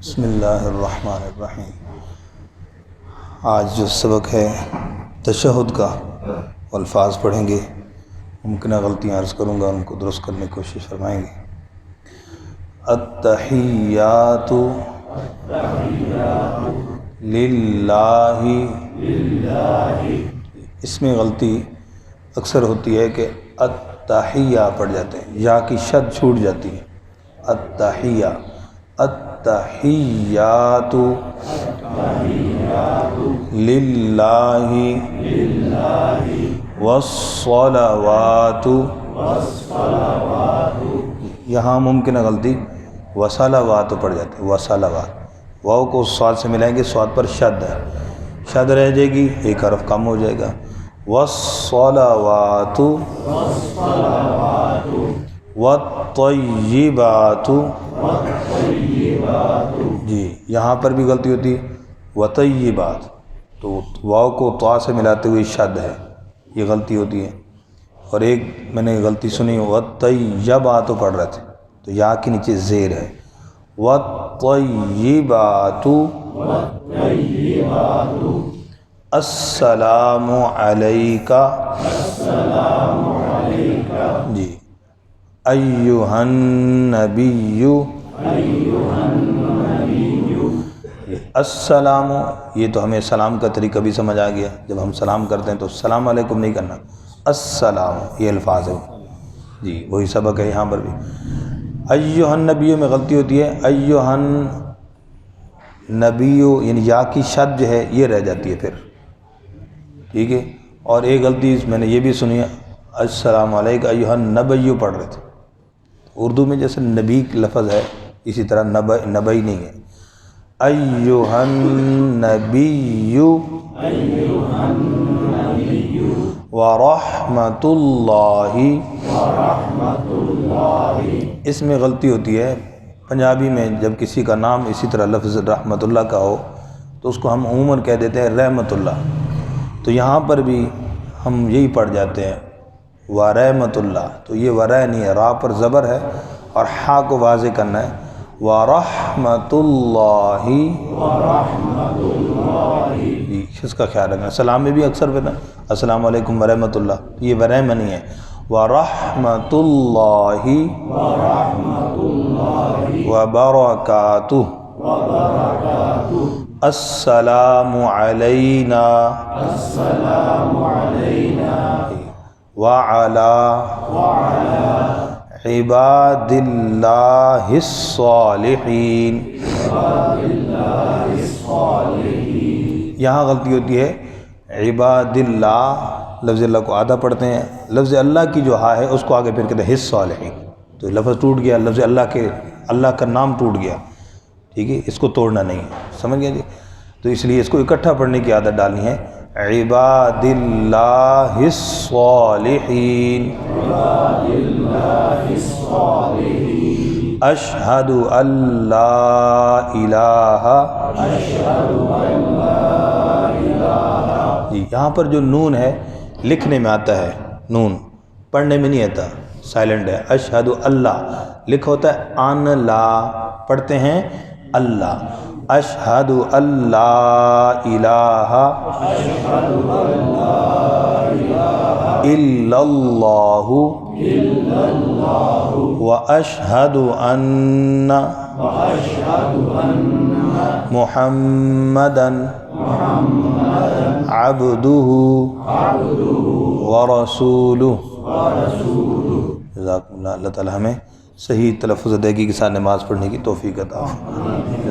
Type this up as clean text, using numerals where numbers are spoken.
بسم اللہ الرحمن الرحیم۔ آج جو سبق ہے تشہد کا، الفاظ پڑھیں گے، ممکنہ غلطیاں عرض کروں گا، ان کو درست کرنے کی کوشش فرمائیں گے۔ التحیات للہ، اس میں غلطی اکثر ہوتی ہے کہ التحیہ پڑھ جاتے ہیں، یا کی شد چھوٹ جاتی ہے۔ التحیہ، التحیات للہ والصلوات، یہاں ممکنہ غلطی وصلوات پڑھ جاتے ہیں، وصلوات، واو کو صاد سے ملائیں گے، صاد پر شد ہے، شد رہ جائے گی، ایک حرف کم ہو جائے گا۔ والصلوات والطیبات، جی یہاں پر بھی غلطی ہوتی ہے وطیبات، تو واو کو طا سے ملاتے ہوئے شد ہے، یہ غلطی ہوتی ہے۔ اور ایک میں نے غلطی سنی، وطیبات پڑھ رہے تھے تو یا کے نیچے زیر ہے، والطیبات السلام علیکہ، جی ایہا النبی، السلام، یہ تو ہمیں سلام کا طریقہ بھی سمجھ آ گیا، جب ہم سلام کرتے ہیں تو السلام علیکم نہیں کرنا، السلام، یہ الفاظ ہے جی، وہی سبق ہے یہاں پر بھی۔ ایہا النبی میں غلطی ہوتی ہے، ایہا النبی، یعنی یا کی شد جو ہے یہ رہ جاتی ہے پھر، ٹھیک ہے۔ اور ایک غلطی میں نے یہ بھی سنی ہے، السلام علیکم ایہا النبی پڑھ رہے تھے، اردو میں جیسے نبی لفظ ہے اسی طرح نبی نہیں ہے۔ ایہا النبی ورحمۃ اللہ، اس میں غلطی ہوتی ہے پنجابی میں، جب کسی کا نام اسی طرح لفظ رحمۃ اللہ کا ہو تو اس کو ہم عموماً کہہ دیتے ہیں رحمۃ اللہ، تو یہاں پر بھی ہم یہی پڑھ جاتے ہیں ورحمۃ اللہ، تو یہ ورح نہیں ہے، را پر زبر ہے اور ہا کو واضح کرنا ہے، ورحمۃ اللہ، اس کا خیال رکھنا۔ سلام میں بھی اکثر بنا السلام علیکم ورحمۃ اللہ، یہ ورح میں نہیں ہے، ورحمۃ اللہ وبرکاتہ، السلام علینا وعلی عباد اللہ الصالحین، یہاں غلطی ہوتی ہے عباد اللہ، لفظ اللہ کو آدھا پڑھتے ہیں، لفظ اللہ کی جو ہا ہے اس کو آگے پھر کہتے ہیں الصالحین، تو لفظ ٹوٹ گیا، لفظ اللہ کا نام ٹوٹ گیا، ٹھیک ہے، اس کو توڑنا نہیں ہے، سمجھ گئے جی؟ تو اس لیے اس کو اکٹھا پڑھنے کی عادت ڈالنی ہے، عباد اللہ الصالحین، اشہد ان لا الہ، جی یہاں پر جو نون ہے لکھنے میں آتا ہے، نون پڑھنے میں نہیں آتا، سائلنٹ ہے، اشہد اللہ لکھا ہوتا ہے ان لا، پڑھتے ہیں اللہ، اشہد ان لا الہ الا اللہ واشہد ان محمدا عبدہ ورسولہ۔ جزاکم اللہ، اللہ تعالی ہمیں صحیح تلفظ ادائیگی کے ساتھ نماز پڑھنے کی توفیق عطا فرمائے۔